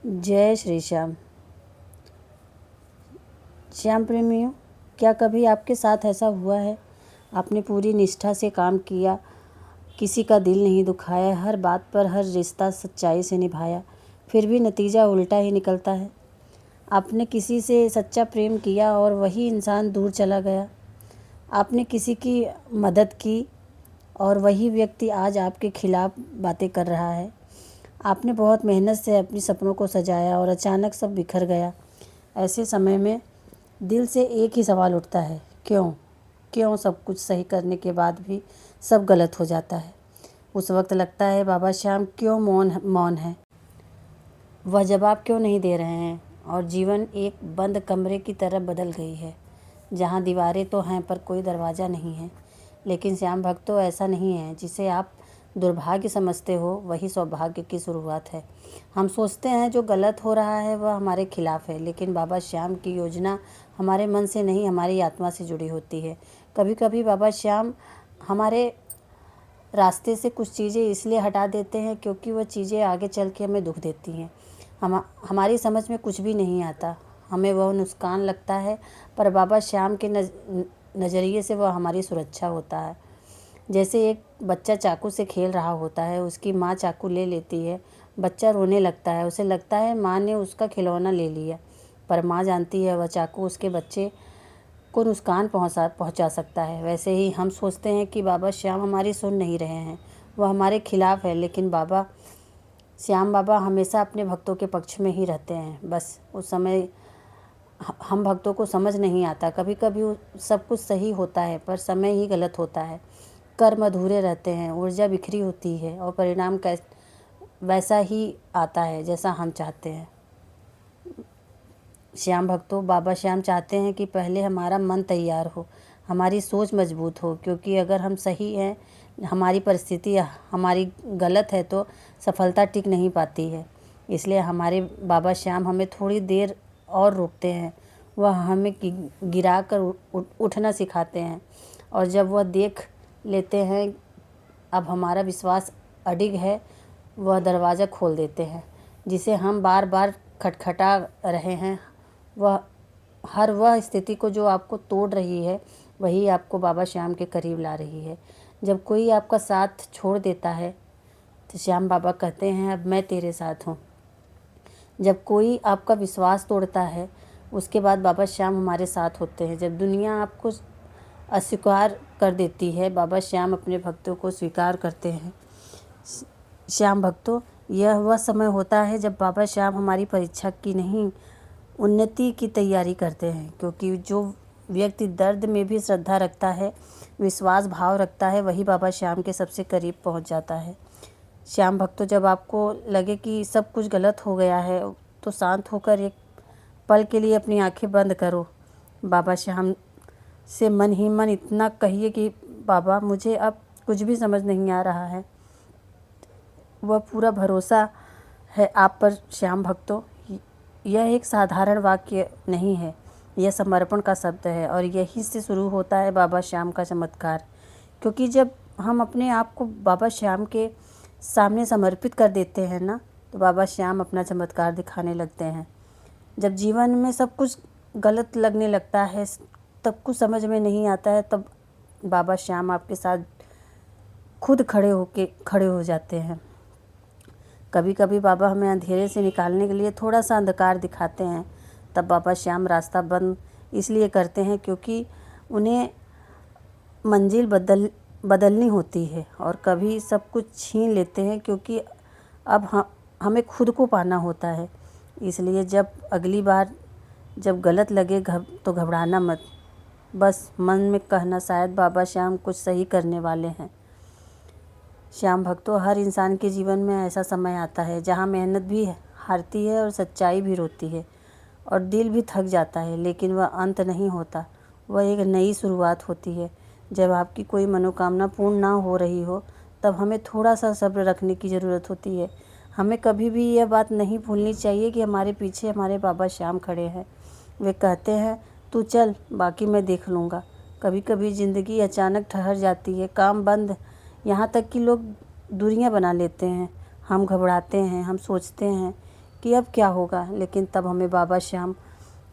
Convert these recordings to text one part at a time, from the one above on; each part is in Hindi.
जय श्री श्याम। श्याम प्रेमियों, क्या कभी आपके साथ ऐसा हुआ है? आपने पूरी निष्ठा से काम किया, किसी का दिल नहीं दुखाया, हर बात पर हर रिश्ता सच्चाई से निभाया, फिर भी नतीजा उल्टा ही निकलता है। आपने किसी से सच्चा प्रेम किया और वही इंसान दूर चला गया। आपने किसी की मदद की और वही व्यक्ति आज आपके खिलाफ बातें कर रहा है। आपने बहुत मेहनत से अपने सपनों को सजाया और अचानक सब बिखर गया। ऐसे समय में दिल से एक ही सवाल उठता है, क्यों सब कुछ सही करने के बाद भी सब गलत हो जाता है। उस वक्त लगता है बाबा श्याम क्यों मौन है, वह जवाब क्यों नहीं दे रहे हैं। और जीवन एक बंद कमरे की तरह बदल गई है, जहाँ दीवारें तो हैं पर कोई दरवाज़ा नहीं है। लेकिन श्याम भक्तों, ऐसा नहीं है। जिसे आप दुर्भाग्य समझते हो वही सौभाग्य की शुरुआत है। हम सोचते हैं जो गलत हो रहा है वह हमारे खिलाफ है, लेकिन बाबा श्याम की योजना हमारे मन से नहीं, हमारी आत्मा से जुड़ी होती है। कभी कभी बाबा श्याम हमारे रास्ते से कुछ चीज़ें इसलिए हटा देते हैं क्योंकि वह चीज़ें आगे चल के हमें दुख देती हैं। हमारी समझ में कुछ भी नहीं आता, हमें वह नुकसान लगता है, पर बाबा श्याम के नज़रिए से वह हमारी सुरक्षा होता है। जैसे एक बच्चा चाकू से खेल रहा होता है, उसकी माँ चाकू ले लेती है, बच्चा रोने लगता है, उसे लगता है माँ ने उसका खिलौना ले लिया, पर माँ जानती है वह चाकू उसके बच्चे को नुकसान पहुंचा सकता है। वैसे ही हम सोचते हैं कि बाबा श्याम हमारी सुन नहीं रहे हैं, वह हमारे खिलाफ है, लेकिन श्याम बाबा हमेशा अपने भक्तों के पक्ष में ही रहते हैं। बस उस समय हम भक्तों को समझ नहीं आता। कभी कभी सब कुछ सही होता है पर समय ही गलत होता है, कर्म अधूरे रहते हैं, ऊर्जा बिखरी होती है और परिणाम वैसा ही आता है जैसा हम चाहते हैं। श्याम भक्तों, बाबा श्याम चाहते हैं कि पहले हमारा मन तैयार हो, हमारी सोच मजबूत हो, क्योंकि अगर हम सही हैं, हमारी परिस्थिति हमारी गलत है तो सफलता टिक नहीं पाती है। इसलिए हमारे बाबा श्याम हमें थोड़ी देर और रोकते हैं। वह हमें गिरा कर उठना सिखाते हैं, और जब वह देख लेते हैं अब हमारा विश्वास अडिग है, वह दरवाज़ा खोल देते हैं जिसे हम बार बार खटखटा रहे हैं। वह स्थिति को जो आपको तोड़ रही है वही आपको बाबा श्याम के करीब ला रही है। जब कोई आपका साथ छोड़ देता है तो श्याम बाबा कहते हैं अब मैं तेरे साथ हूँ। जब कोई आपका विश्वास तोड़ता है उसके बाद बाबा श्याम हमारे साथ होते हैं। जब दुनिया आपको अस्वीकार कर देती है, बाबा श्याम अपने भक्तों को स्वीकार करते हैं। श्याम भक्तों, यह वह समय होता है जब बाबा श्याम हमारी परीक्षा की नहीं, उन्नति की तैयारी करते हैं, क्योंकि जो व्यक्ति दर्द में भी श्रद्धा रखता है, विश्वास भाव रखता है, वही बाबा श्याम के सबसे करीब पहुंच जाता है। श्याम भक्तों, जब आपको लगे कि सब कुछ गलत हो गया है तो शांत होकर एक पल के लिए अपनी आंखें बंद करो। बाबा श्याम से मन ही मन इतना कहिए कि बाबा मुझे अब कुछ भी समझ नहीं आ रहा है। वह पूरा भरोसा है आप पर। श्याम भक्तों, यह एक साधारण वाक्य नहीं है, यह समर्पण का शब्द है, और यही से शुरू होता है बाबा श्याम का चमत्कार। क्योंकि जब हम अपने आप को बाबा श्याम के सामने समर्पित कर देते हैं ना, तो बाबा श्याम अपना चमत्कार दिखाने लगते हैं। जब जीवन में सब कुछ गलत लगने लगता है, तब कुछ समझ में नहीं आता है, तब बाबा श्याम आपके साथ खुद खड़े हो जाते हैं। कभी कभी बाबा हमें अंधेरे से निकालने के लिए थोड़ा सा अंधकार दिखाते हैं। तब बाबा श्याम रास्ता बंद इसलिए करते हैं क्योंकि उन्हें मंजिल बदलनी होती है, और कभी सब कुछ छीन लेते हैं क्योंकि अब हमें खुद को पाना होता है। इसलिए जब अगली बार जब गलत लगे तो घबराना मत, बस मन में कहना शायद बाबा श्याम कुछ सही करने वाले हैं। श्याम भक्तों, हर इंसान के जीवन में ऐसा समय आता है जहाँ मेहनत भी हारती है और सच्चाई भी रोती है और दिल भी थक जाता है, लेकिन वह अंत नहीं होता, वह एक नई शुरुआत होती है। जब आपकी कोई मनोकामना पूर्ण ना हो रही हो तब हमें थोड़ा सा सब्र रखने की ज़रूरत होती है। हमें कभी भी यह बात नहीं भूलनी चाहिए कि हमारे पीछे हमारे बाबा श्याम खड़े हैं। वे कहते हैं तू चल, बाकी मैं देख लूँगा। कभी कभी ज़िंदगी अचानक ठहर जाती है, काम बंद, यहाँ तक कि लोग दूरियां बना लेते हैं। हम घबराते हैं, हम सोचते हैं कि अब क्या होगा, लेकिन तब हमें बाबा श्याम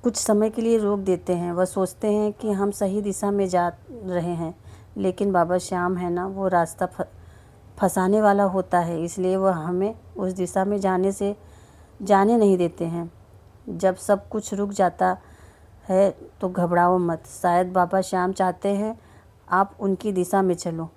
कुछ समय के लिए रोक देते हैं। वह सोचते हैं कि हम सही दिशा में जा रहे हैं, लेकिन बाबा श्याम है ना, वो रास्ता फंसाने वाला होता है, इसलिए वह हमें उस दिशा में जाने नहीं देते हैं। जब सब कुछ रुक जाता है तो घबराओ मत, शायद बाबा श्याम चाहते हैं आप उनकी दिशा में चलो,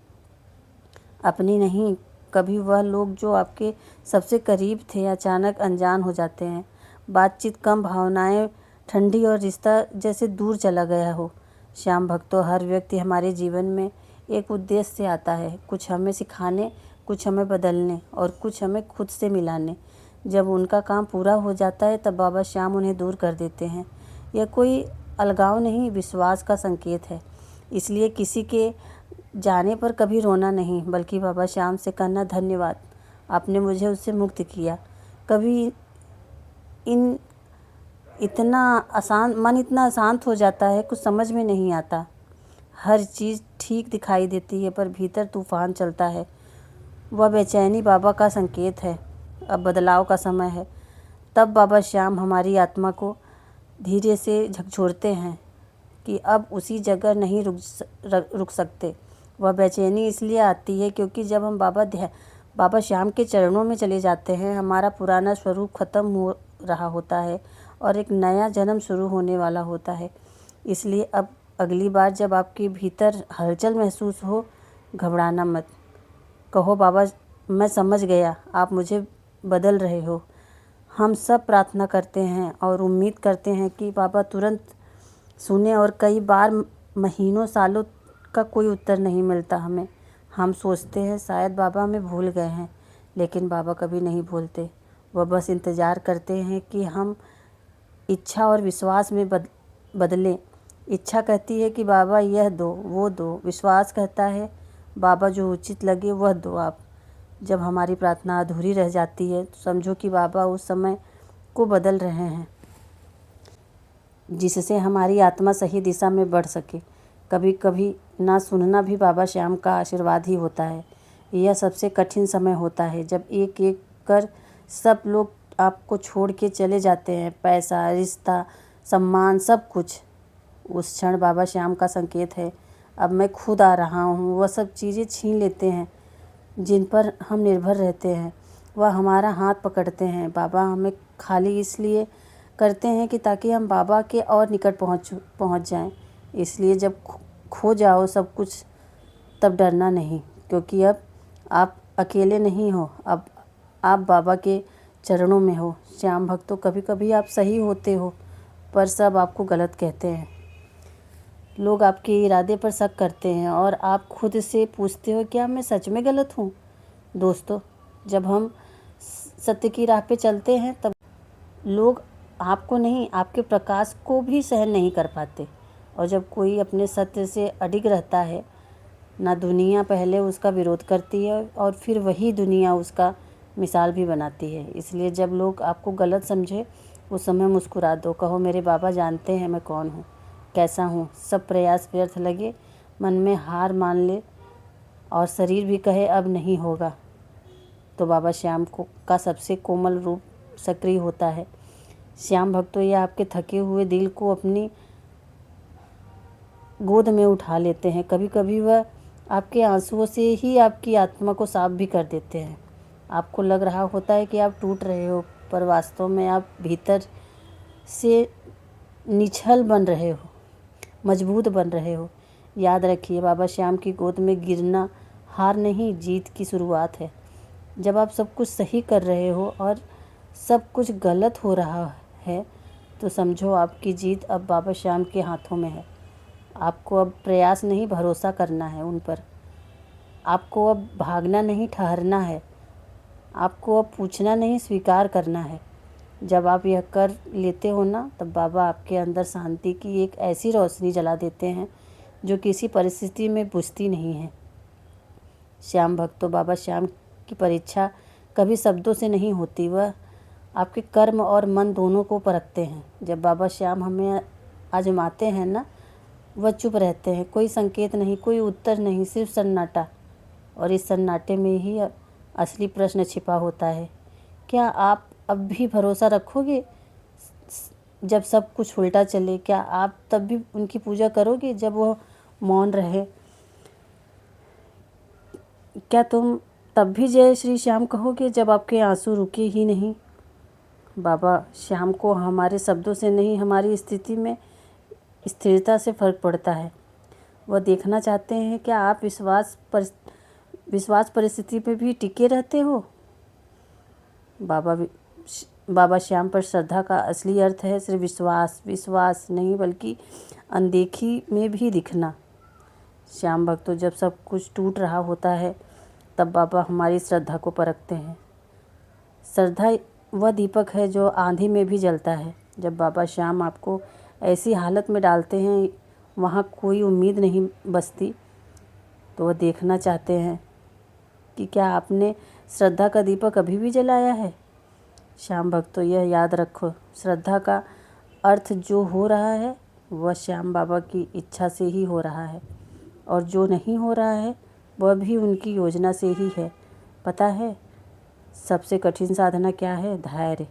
अपनी नहीं। कभी वह लोग जो आपके सबसे करीब थे अचानक अनजान हो जाते हैं, बातचीत कम, भावनाएं ठंडी और रिश्ता जैसे दूर चला गया हो। श्याम भक्तों, हर व्यक्ति हमारे जीवन में एक उद्देश्य से आता है, कुछ हमें सिखाने, कुछ हमें बदलने और कुछ हमें खुद से मिलाने। जब उनका काम पूरा हो जाता है तब बाबा श्याम उन्हें दूर कर देते हैं। यह कोई अलगाव नहीं, विश्वास का संकेत है। इसलिए किसी के जाने पर कभी रोना नहीं, बल्कि बाबा श्याम से कहना, धन्यवाद, आपने मुझे उससे मुक्त किया। कभी मन इतना अशांत हो जाता है, कुछ समझ में नहीं आता। हर चीज़ ठीक दिखाई देती है पर भीतर तूफान चलता है। वह बेचैनी बाबा का संकेत है, अब बदलाव का समय है। तब बाबा श्याम हमारी आत्मा को धीरे से झकझोरते हैं कि अब उसी जगह नहीं रुक सकते। वह बेचैनी इसलिए आती है क्योंकि जब हम बाबा श्याम के चरणों में चले जाते हैं, हमारा पुराना स्वरूप खत्म हो रहा होता है और एक नया जन्म शुरू होने वाला होता है। इसलिए अब अगली बार जब आपके भीतर हलचल महसूस हो, घबराना मत। कहो, बाबा मैं समझ गया, आप मुझे बदल रहे हो। हम सब प्रार्थना करते हैं और उम्मीद करते हैं कि बाबा तुरंत सुने, और कई बार महीनों सालों का कोई उत्तर नहीं मिलता हमें। हम सोचते हैं शायद बाबा हमें भूल गए हैं, लेकिन बाबा कभी नहीं भूलते। वह बस इंतज़ार करते हैं कि हम इच्छा और विश्वास में बदलें। इच्छा कहती है कि बाबा यह दो, वो दो। विश्वास कहता है बाबा जो उचित लगे वह दो आप। जब हमारी प्रार्थना अधूरी रह जाती है तो समझो कि बाबा उस समय को बदल रहे हैं, जिससे हमारी आत्मा सही दिशा में बढ़ सके। कभी कभी ना सुनना भी बाबा श्याम का आशीर्वाद ही होता है। यह सबसे कठिन समय होता है, जब एक एक कर सब लोग आपको छोड़ के चले जाते हैं, पैसा, रिश्ता, सम्मान, सब कुछ। उस क्षण बाबा श्याम का संकेत है, अब मैं खुद आ रहा हूँ। वह सब चीज़ें छीन लेते हैं जिन पर हम निर्भर रहते हैं। वह हमारा हाथ पकड़ते हैं। बाबा हमें खाली इसलिए करते हैं कि ताकि हम बाबा के और निकट पहुँच जाएं। इसलिए जब खो जाओ सब कुछ, तब डरना नहीं, क्योंकि अब आप अकेले नहीं हो, अब आप बाबा के चरणों में हो। श्याम भक्तों, कभी कभी आप सही होते हो पर सब आपको गलत कहते हैं। लोग आपके इरादे पर शक करते हैं और आप खुद से पूछते हो, क्या मैं सच में गलत हूँ? दोस्तों, जब हम सत्य की राह पे चलते हैं तब लोग आपको नहीं, आपके प्रकाश को भी सहन नहीं कर पाते। और जब कोई अपने सत्य से अडिग रहता है ना, दुनिया पहले उसका विरोध करती है और फिर वही दुनिया उसका मिसाल भी बनाती है। इसलिए जब लोग आपको गलत समझे उस समय मुस्कुरा दो, कहो मेरे बाबा जानते हैं मैं कौन हूँ, कैसा हूँ। सब प्रयास व्यर्थ लगे, मन में हार मान ले और शरीर भी कहे अब नहीं होगा, तो बाबा श्याम का सबसे कोमल रूप सक्रिय होता है। श्याम भक्तों, ये आपके थके हुए दिल को अपनी गोद में उठा लेते हैं। कभी कभी वह आपके आंसुओं से ही आपकी आत्मा को साफ भी कर देते हैं। आपको लग रहा होता है कि आप टूट रहे हो, पर वास्तव में आप भीतर से निछल बन रहे हो, मजबूत बन रहे हो। याद रखिए, बाबा श्याम की गोद में गिरना हार नहीं, जीत की शुरुआत है। जब आप सब कुछ सही कर रहे हो और सब कुछ गलत हो रहा है तो समझो आपकी जीत अब बाबा श्याम के हाथों में है। आपको अब प्रयास नहीं, भरोसा करना है उन पर। आपको अब भागना नहीं, ठहरना है। आपको अब पूछना नहीं, स्वीकार करना है। जब आप यह कर लेते हो ना, तब बाबा आपके अंदर शांति की एक ऐसी रोशनी जला देते हैं जो किसी परिस्थिति में बुझती नहीं है। श्याम भक्तों, बाबा श्याम की परीक्षा कभी शब्दों से नहीं होती, वह आपके कर्म और मन दोनों को परखते हैं। जब बाबा श्याम हमें आजमाते हैं ना, वह चुप रहते हैं, कोई संकेत नहीं, कोई उत्तर नहीं, सिर्फ सन्नाटा। और इस सन्नाटे में ही असली प्रश्न छिपा होता है, क्या आप अब भी भरोसा रखोगे जब सब कुछ उल्टा चले? क्या आप तब भी उनकी पूजा करोगे जब वो मौन रहे? क्या तुम तब भी जय श्री श्याम कहोगे जब आपके आंसू रुके ही नहीं? बाबा श्याम को हमारे शब्दों से नहीं, हमारी स्थिति में स्थिरता से फ़र्क पड़ता है। वह देखना चाहते हैं क्या आप विश्वास परिस्थिति पे भी टिके रहते हो। बाबा श्याम पर श्रद्धा का असली अर्थ है सिर्फ विश्वास नहीं, बल्कि अनदेखी में भी दिखना। श्याम भक्तों, जब सब कुछ टूट रहा होता है तब बाबा हमारी श्रद्धा को परखते हैं। श्रद्धा वह दीपक है जो आंधी में भी जलता है। जब बाबा श्याम आपको ऐसी हालत में डालते हैं वहाँ कोई उम्मीद नहीं बचती, तो वह देखना चाहते हैं कि क्या आपने श्रद्धा का दीपक अभी भी जलाया है। श्याम भक्तों, यह याद रखो, श्रद्धा का अर्थ जो हो रहा है वह श्याम बाबा की इच्छा से ही हो रहा है, और जो नहीं हो रहा है वह भी उनकी योजना से ही है। पता है सबसे कठिन साधना क्या है? धैर्य।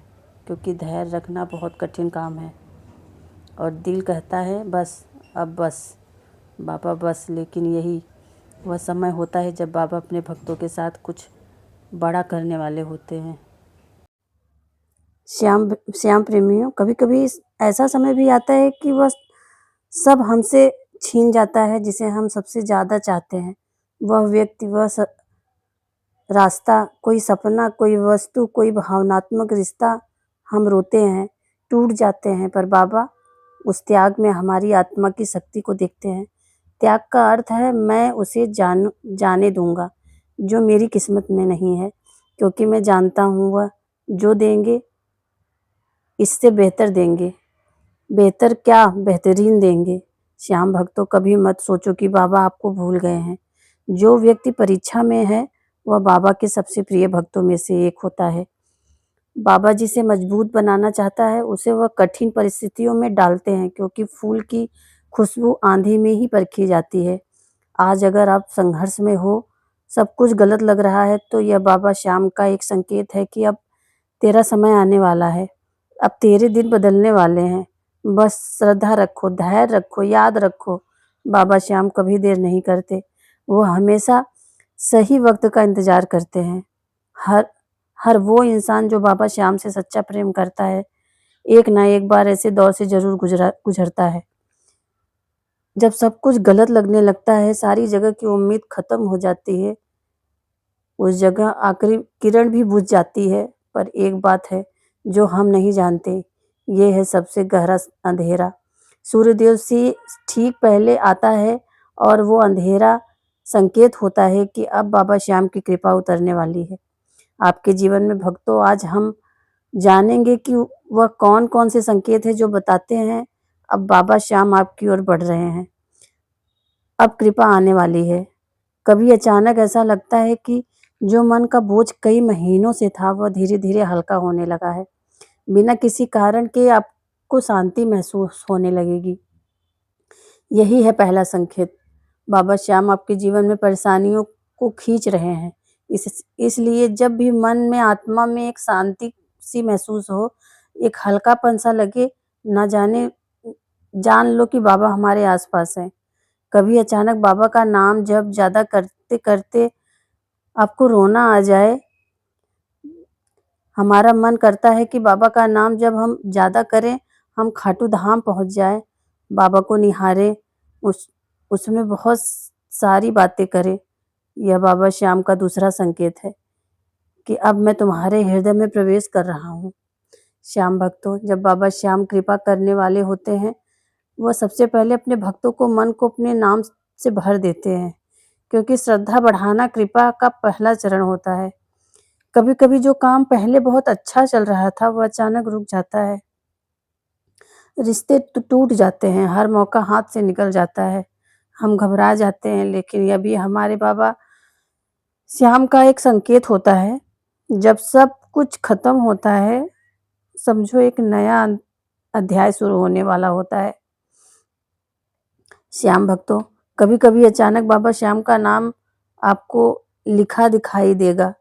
क्योंकि धैर्य रखना बहुत कठिन काम है और दिल कहता है बस, अब बस बाबा बस। लेकिन यही वह समय होता है जब बाबा अपने भक्तों के साथ कुछ बड़ा करने वाले होते हैं। श्याम प्रेमियों, कभी कभी ऐसा समय भी आता है कि वह सब हमसे छीन जाता है जिसे हम सबसे ज़्यादा चाहते हैं। वह व्यक्ति, वह रास्ता, कोई सपना, कोई वस्तु, कोई भावनात्मक रिश्ता। हम रोते हैं, टूट जाते हैं, पर बाबा उस त्याग में हमारी आत्मा की शक्ति को देखते हैं। त्याग का अर्थ है मैं उसे जाने दूंगा जो मेरी किस्मत में नहीं है, क्योंकि मैं जानता हूँ वह जो देंगे इससे बेहतर देंगे। बेहतर क्या, बेहतरीन देंगे। श्याम भक्तों, कभी मत सोचो कि बाबा आपको भूल गए हैं। जो व्यक्ति परीक्षा में है वह बाबा के सबसे प्रिय भक्तों में से एक होता है। बाबा जिसे मजबूत बनाना चाहता है उसे वह कठिन परिस्थितियों में डालते हैं, क्योंकि फूल की खुशबू आंधी में ही परखी जाती है। आज अगर आप संघर्ष में हो, सब कुछ गलत लग रहा है, तो यह बाबा श्याम का एक संकेत है कि अब तेरा समय आने वाला है, अब तेरे दिन बदलने वाले हैं। बस श्रद्धा रखो, धैर्य रखो, याद रखो, बाबा श्याम कभी देर नहीं करते। वो हमेशा सही वक्त का इंतजार करते हैं। हर हर वो इंसान जो बाबा श्याम से सच्चा प्रेम करता है एक ना एक बार ऐसे दौर से जरूर गुजरता है जब सब कुछ गलत लगने लगता है, सारी जगह की उम्मीद खत्म हो जाती है, उस जगह आखिरी किरण भी बुझ जाती है। पर एक बात है जो हम नहीं जानते, ये है सबसे गहरा अंधेरा। सूर्यदेव से ठीक पहले आता है और वो अंधेरा संकेत होता है कि अब बाबा श्याम की कृपा उतरने वाली है आपके जीवन में। भक्तों, आज हम जानेंगे कि वह कौन कौन से संकेत है जो बताते हैं अब बाबा श्याम आपकी ओर बढ़ रहे हैं, अब कृपा आने वाली है। कभी अचानक ऐसा लगता है कि जो मन का बोझ कई महीनों से था वह धीरे धीरे हल्का होने लगा है। बिना किसी कारण के आपको शांति महसूस होने लगेगी। यही है पहला संकेत। बाबा श्याम आपके जीवन में परेशानियों को खींच रहे हैं। इसलिए जब भी मन में, आत्मा में एक शांति सी महसूस हो, एक हल्कापन सा लगे, ना जाने जान लो कि बाबा हमारे आसपास हैं। कभी अचानक बाबा का नाम जब ज़्यादा करते करते आपको रोना आ जाए, हमारा मन करता है कि बाबा का नाम जब हम ज़्यादा करें, हम खाटू धाम पहुँच जाएं, बाबा को निहारें, उसमें बहुत सारी बातें करें। यह बाबा श्याम का दूसरा संकेत है कि अब मैं तुम्हारे हृदय में प्रवेश कर रहा हूँ। श्याम भक्तों, जब बाबा श्याम कृपा करने वाले होते हैं, वह सबसे पहले अपने भक्तों को, मन को अपने नाम से भर देते हैं, क्योंकि श्रद्धा बढ़ाना कृपा का पहला चरण होता है। कभी कभी जो काम पहले बहुत अच्छा चल रहा था वह अचानक रुक जाता है, रिश्ते टूट जाते हैं, हर मौका हाथ से निकल जाता है, हम घबरा जाते हैं। लेकिन यह भी हमारे बाबा श्याम का एक संकेत होता है। जब सब कुछ खत्म होता है, समझो एक नया अध्याय शुरू होने वाला होता है। श्याम भक्तों, कभी कभी अचानक बाबा श्याम का नाम आपको लिखा दिखाई देगा,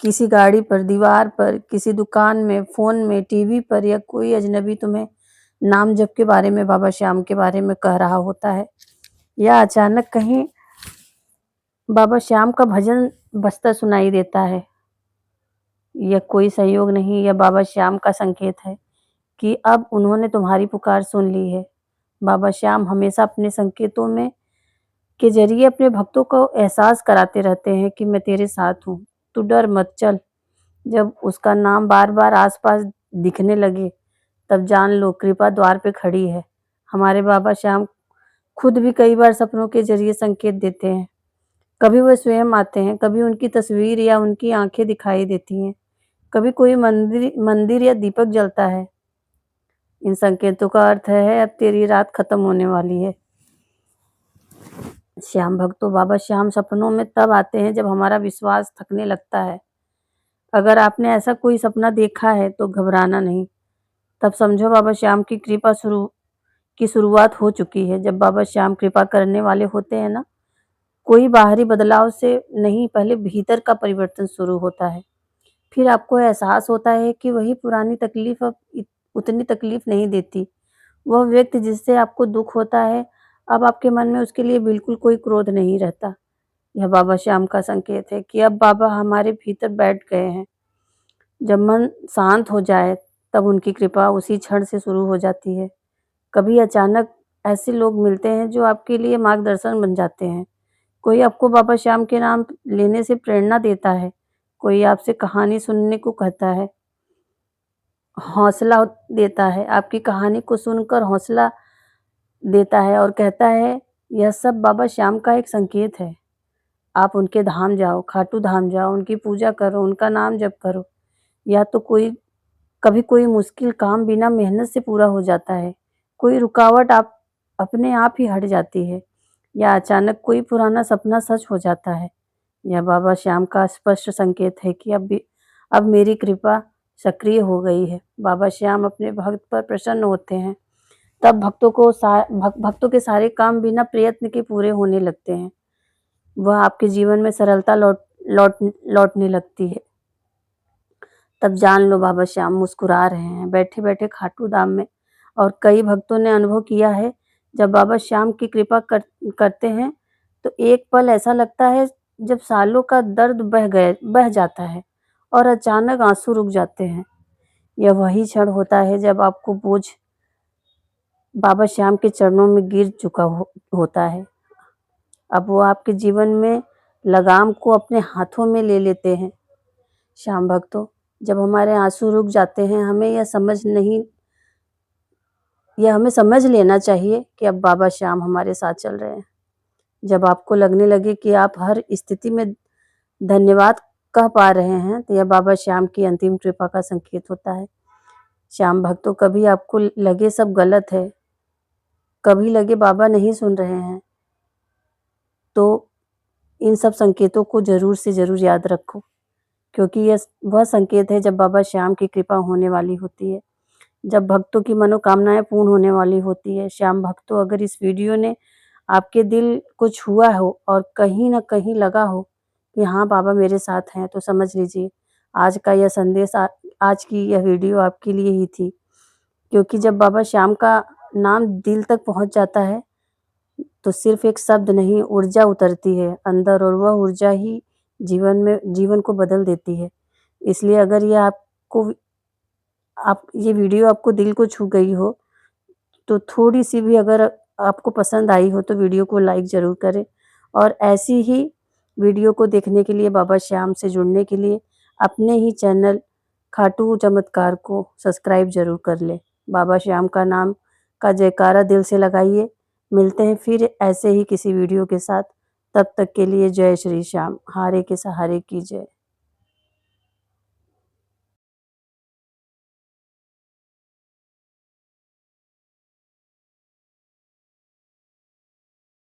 किसी गाड़ी पर, दीवार पर, किसी दुकान में, फ़ोन में, टीवी पर या कोई अजनबी तुम्हें नाम जप के बारे में, बाबा श्याम के बारे में कह रहा होता है, या अचानक कहीं बाबा श्याम का भजन बजता सुनाई देता है, यह कोई संयोग नहीं, यह बाबा श्याम का संकेत है कि अब उन्होंने तुम्हारी पुकार सुन ली है। बाबा श्याम हमेशा अपने संकेतों में के ज़रिए अपने भक्तों को एहसास कराते रहते हैं कि मैं तेरे साथ हूँ, तू डर मत, चल। जब उसका नाम बार-बार आस-पास दिखने लगे, तब जान लो कृपा द्वार पे खड़ी है। हमारे बाबा श्याम खुद भी कई बार सपनों के ज़रिए संकेत देते हैं। कभी वो स्वयं आते हैं, कभी उनकी तस्वीर या उनकी आँखें दिखाई देती हैं, कभी कोई मंदिर या दीपक जलता है। इन संकेतों का अर्थ है अब तेरी रात खत्म होने वाली है। श्याम भक्तों, बाबा श्याम सपनों में तब आते हैं जब हमारा विश्वास थकने लगता है। अगर आपने ऐसा कोई सपना देखा है तो घबराना नहीं, तब समझो बाबा श्याम की कृपा की शुरुआत हो चुकी है। जब बाबा श्याम कृपा करने वाले होते हैं ना, कोई बाहरी बदलाव से नहीं, पहले भीतर का परिवर्तन शुरू होता है। फिर आपको एहसास होता है कि वही पुरानी तकलीफ अब उतनी तकलीफ नहीं देती। वह व्यक्ति जिससे आपको दुख होता है, अब आपके मन में उसके लिए बिल्कुल कोई क्रोध नहीं रहता। यह बाबा श्याम का संकेत है कि अब बाबा हमारे भीतर बैठ गए हैं। जब मन शांत हो जाए, तब उनकी कृपा उसी क्षण से शुरू हो जाती है। कभी अचानक ऐसे लोग मिलते हैं जो आपके लिए मार्गदर्शन बन जाते हैं। कोई आपको बाबा श्याम के नाम लेने से प्रेरणा देता है, कोई आपसे कहानी सुनने को कहता है, हौसला देता है, आपकी कहानी को सुनकर हौसला देता है और कहता है, यह सब बाबा श्याम का एक संकेत है। आप उनके धाम जाओ, खाटू धाम जाओ, उनकी पूजा करो, उनका नाम जप करो। या तो कभी कोई मुश्किल काम बिना मेहनत से पूरा हो जाता है, कोई रुकावट आप अपने आप ही हट जाती है, या अचानक कोई पुराना सपना सच हो जाता है। यह बाबा श्याम का स्पष्ट संकेत है कि अब मेरी कृपा सक्रिय हो गई है। बाबा श्याम अपने भक्त पर प्रसन्न होते हैं, तब भक्तों के सारे काम बिना प्रयत्न के पूरे होने लगते हैं। वह आपके जीवन में सरलता लौटने लगती है। तब जान लो बाबा श्याम मुस्कुरा रहे हैं, बैठे-बैठे खाटू धाम में। और कई भक्तों ने अनुभव किया है, जब बाबा श्याम की कृपा करते हैं, तो एक पल ऐसा लगता है जब सालों का दर्द बह जाता है और अचानक आँसू रुक जाते हैं। यह वही क्षण होता है जब आपको बोझ बाबा श्याम के चरणों में गिर चुका होता है। अब वो आपके जीवन में लगाम को अपने हाथों में ले लेते हैं। श्याम भक्तों, जब हमारे आँसू रुक जाते हैं, हमें समझ लेना चाहिए कि अब बाबा श्याम हमारे साथ चल रहे हैं। जब आपको लगने लगे कि आप हर स्थिति में धन्यवाद कह पा रहे हैं, तो यह बाबा श्याम की अंतिम कृपा का संकेत होता है। श्याम भक्तों, कभी आपको लगे सब गलत है, कभी लगे बाबा नहीं सुन रहे हैं, तो इन सब संकेतों को ज़रूर से ज़रूर याद रखो, क्योंकि यह वह संकेत है जब बाबा श्याम की कृपा होने वाली होती है, जब भक्तों की मनोकामनाएँ पूर्ण होने वाली होती है। श्याम भक्तों, अगर इस वीडियो ने आपके दिल को छुआ हो और कहीं न कहीं लगा हो कि हाँ, बाबा मेरे साथ हैं, तो समझ लीजिए आज की यह वीडियो आपके लिए ही थी। क्योंकि जब बाबा श्याम का नाम दिल तक पहुँच जाता है, तो सिर्फ़ एक शब्द नहीं, ऊर्जा उतरती है अंदर, और वह ऊर्जा ही जीवन को बदल देती है। इसलिए अगर ये वीडियो आपको दिल को छू गई हो, तो थोड़ी-सी भी अगर आपको पसंद आई हो, तो वीडियो को लाइक ज़रूर करें। और ऐसी ही वीडियो को देखने के लिए, बाबा श्याम से जुड़ने के लिए अपने ही चैनल खाटू चमत्कार को सब्सक्राइब ज़रूर कर लें। बाबा श्याम का नाम का जयकारा दिल से लगाइए। मिलते हैं फिर ऐसे ही किसी वीडियो के साथ। तब तक के लिए जय श्री श्याम। हारे के सहारे की जय।